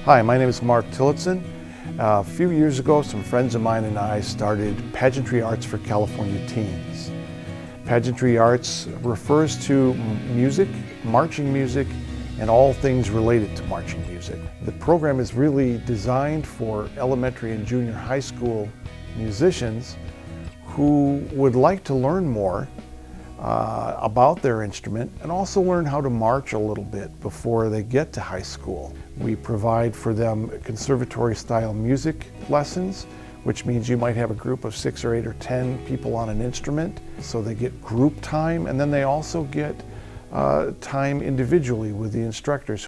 Hi, my name is Mark Tillotson. A few years ago, some friends of mine and I started Pageantry Arts for California Teens. Pageantry Arts refers to music, marching music, and all things related to marching music. The program is really designed for elementary and junior high school musicians who would like to learn more about their instrument and also learn how to march a little bit before they get to high school. We provide for them conservatory style music lessons, which means you might have a group of 6 or 8 or 10 people on an instrument, so they get group time, and then they also get time individually with the instructors.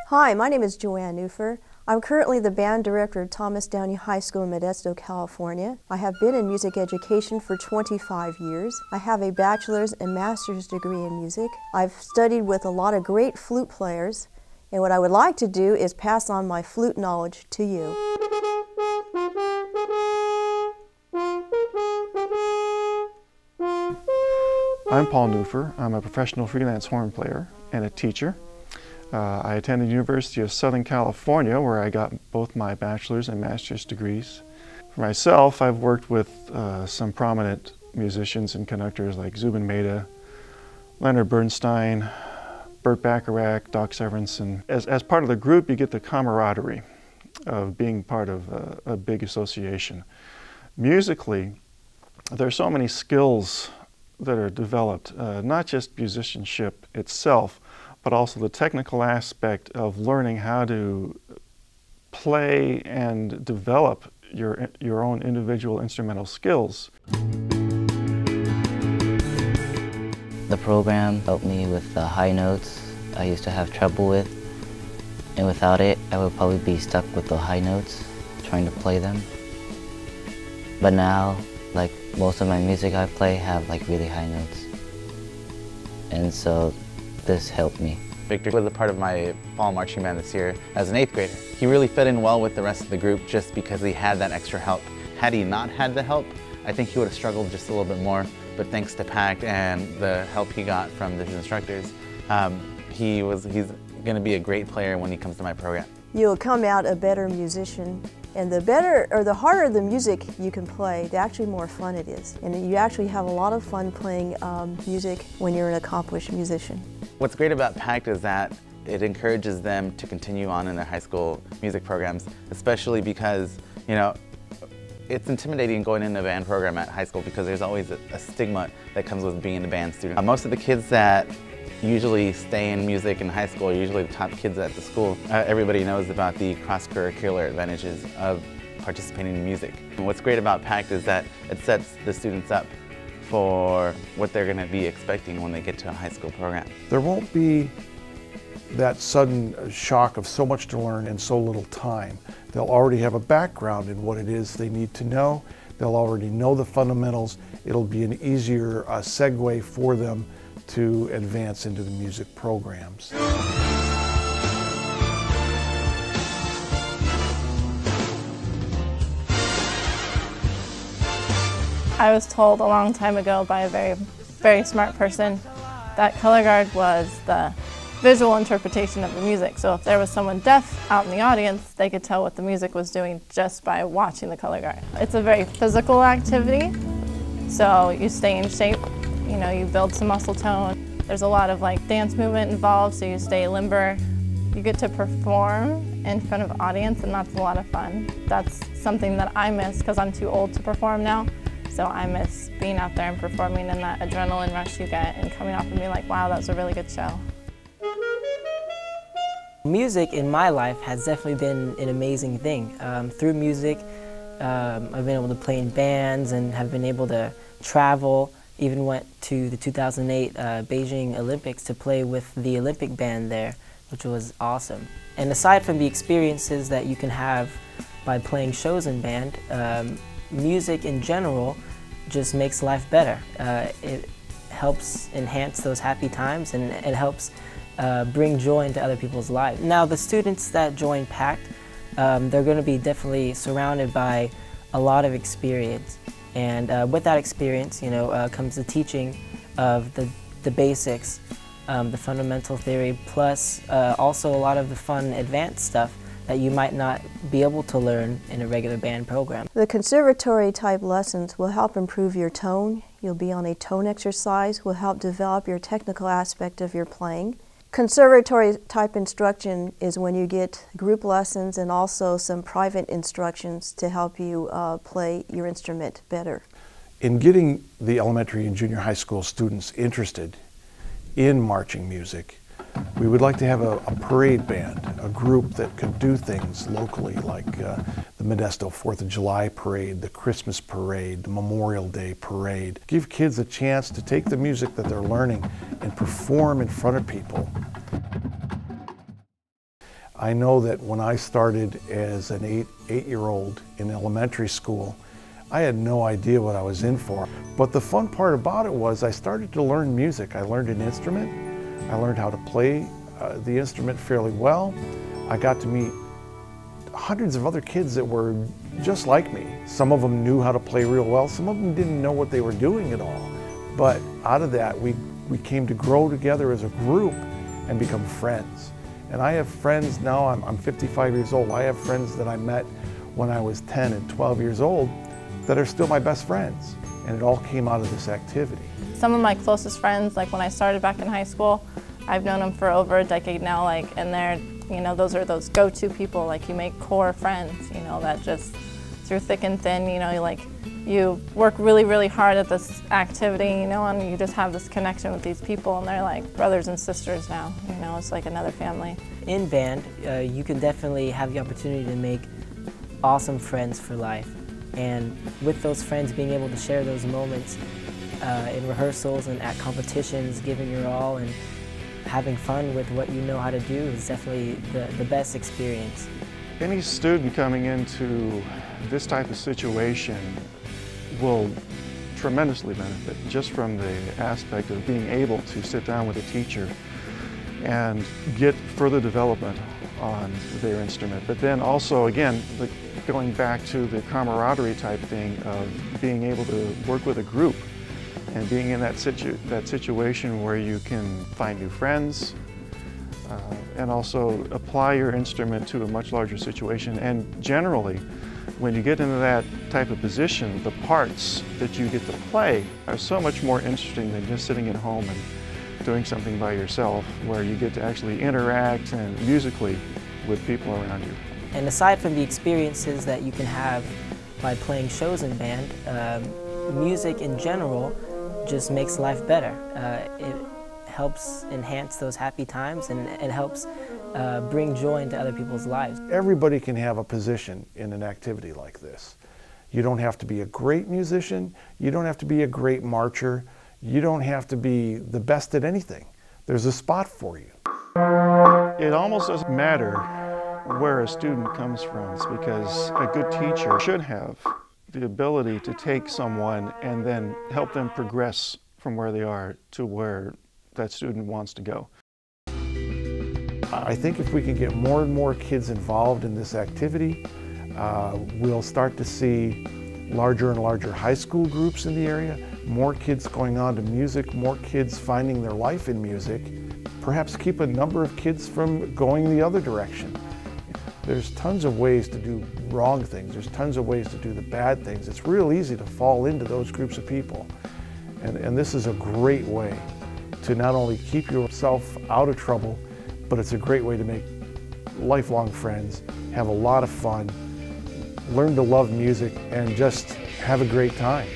Hi, my name is Joanne Newfer. I'm currently the band director at Thomas Downey High School in Modesto, California. I have been in music education for 25 years. I have a bachelor's and master's degree in music. I've studied with a lot of great flute players, and what I would like to do is pass on my flute knowledge to you. I'm Paul Newfer. I'm a professional freelance horn player and a teacher. I attended the University of Southern California, where I got both my bachelor's and master's degrees. For myself, I've worked with some prominent musicians and conductors like Zubin Mehta, Leonard Bernstein, Burt Bacharach, Doc Severinsen. As part of the group, you get the camaraderie of being part of a big association. Musically, there are so many skills that are developed, not just musicianship itself, but also the technical aspect of learning how to play and develop your own individual instrumental skills. The program helped me with the high notes I used to have trouble with, and without it, I would probably be stuck with the high notes, trying to play them. But now, like most of my music I play have like really high notes, and so this helped me. Victor was a part of my fall marching band this year as an 8th grader. He really fit in well with the rest of the group just because he had that extra help. Had he not had the help, I think he would have struggled just a little bit more, but thanks to PACT and the help he got from his instructors, he's going to be a great player when he comes to my program. You'll come out a better musician, and the better or the harder the music you can play, the actually more fun it is. And you actually have a lot of fun playing music when you're an accomplished musician. What's great about PACT is that it encourages them to continue on in their high school music programs, especially because, you know, it's intimidating going into a band program at high school because there's always a stigma that comes with being a band student. Most of the kids that usually stay in music in high school are usually the top kids at the school. Everybody knows about the cross-curricular advantages of participating in music. And what's great about PACT is that it sets the students up for what they're going to be expecting when they get to a high school program. There won't be that sudden shock of so much to learn in so little time. They'll already have a background in what it is they need to know. They'll already know the fundamentals. It'll be an easier segue for them to advance into the music programs. I was told a long time ago by a very smart person that color guard was the visual interpretation of the music. So if there was someone deaf out in the audience, they could tell what the music was doing just by watching the color guard. It's a very physical activity, so you stay in shape, you know, you build some muscle tone. There's a lot of like dance movement involved, so you stay limber. You get to perform in front of an audience, and that's a lot of fun. That's something that I miss because I'm too old to perform now. So I miss being out there and performing and that adrenaline rush you get and coming off and being like, wow, that was a really good show. Music in my life has definitely been an amazing thing. Through music, I've been able to play in bands and have been able to travel. Even went to the 2008 Beijing Olympics to play with the Olympic band there, which was awesome. And aside from the experiences that you can have by playing shows in band, music in general just makes life better. It helps enhance those happy times, and it helps bring joy into other people's lives. Now, the students that join PACT, they're going to be definitely surrounded by a lot of experience. And with that experience, you know, comes the teaching of the basics the fundamental theory, plus also a lot of the fun advanced stuff that you might not be able to learn in a regular band program. The conservatory type lessons will help improve your tone. You'll be on a tone exercise, will help develop your technical aspect of your playing. Conservatory type instruction is when you get group lessons and also some private instructions to help you play your instrument better. In getting the elementary and junior high school students interested in marching music, we would like to have a parade band, a group that could do things locally like the Modesto 4th of July parade, the Christmas parade, the Memorial Day parade. Give kids a chance to take the music that they're learning and perform in front of people. I know that when I started as an eight-year-old in elementary school, I had no idea what I was in for. But the fun part about it was I started to learn music. I learned an instrument. I learned how to play the instrument fairly well. I got to meet hundreds of other kids that were just like me. Some of them knew how to play real well. Some of them didn't know what they were doing at all. But out of that, we came to grow together as a group and become friends. And I have friends now, I'm 55 years old. I have friends that I met when I was 10 and 12 years old that are still my best friends. And it all came out of this activity. Some of my closest friends, like when I started back in high school, I've known them for over a decade now, and they're, those are those go-to people, like you make core friends, that just through thick and thin, you work really, really hard at this activity, and you just have this connection with these people, and they're like brothers and sisters now, it's like another family. In band, you can definitely have the opportunity to make awesome friends for life. And with those friends, being able to share those moments in rehearsals and at competitions, giving your all and having fun with what you know how to do is definitely the best experience. Any student coming into this type of situation will tremendously benefit just from the aspect of being able to sit down with a teacher and get further development on their instrument. But then also, again, going back to the camaraderie type thing of being able to work with a group and being in that situation where you can find new friends and also apply your instrument to a much larger situation. And generally, when you get into that type of position, the parts that you get to play are so much more interesting than just sitting at home and doing something by yourself, where you get to actually interact and musically with people around you. And aside from the experiences that you can have by playing shows in band, music in general just makes life better. It helps enhance those happy times, and it helps bring joy into other people's lives. Everybody can have a position in an activity like this. You don't have to be a great musician, you don't have to be a great marcher, you don't have to be the best at anything. There's a spot for you. It almost doesn't matter where a student comes from, because a good teacher should have the ability to take someone and then help them progress from where they are to where that student wants to go. I think if we can get more and more kids involved in this activity, we'll start to see larger and larger high school groups in the area, more kids going on to music, more kids finding their life in music, perhaps keep a number of kids from going the other direction. There's tons of ways to do wrong things. There's tons of ways to do the bad things. It's real easy to fall into those groups of people. And this is a great way to not only keep yourself out of trouble, but it's a great way to make lifelong friends, have a lot of fun, learn to love music, and just have a great time.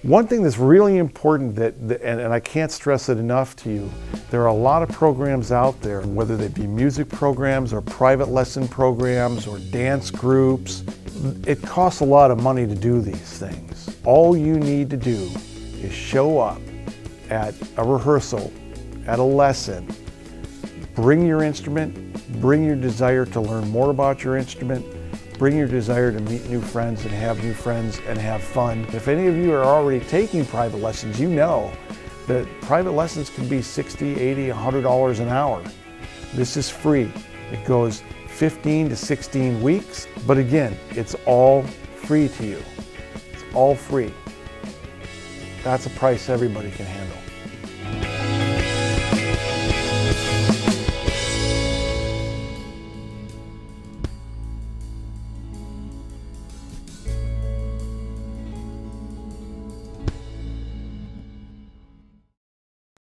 One thing that's really important and I can't stress it enough to you, there are a lot of programs out there, whether they be music programs or private lesson programs or dance groups. It costs a lot of money to do these things. All you need to do is show up at a rehearsal, at a lesson, bring your instrument, bring your desire to learn more about your instrument, bring your desire to meet new friends and have fun. If any of you are already taking private lessons, you know that private lessons can be $60, $80, $100 an hour. This is free. It goes 15 to 16 weeks, but again, it's all free to you. It's all free. that's a price everybody can handle.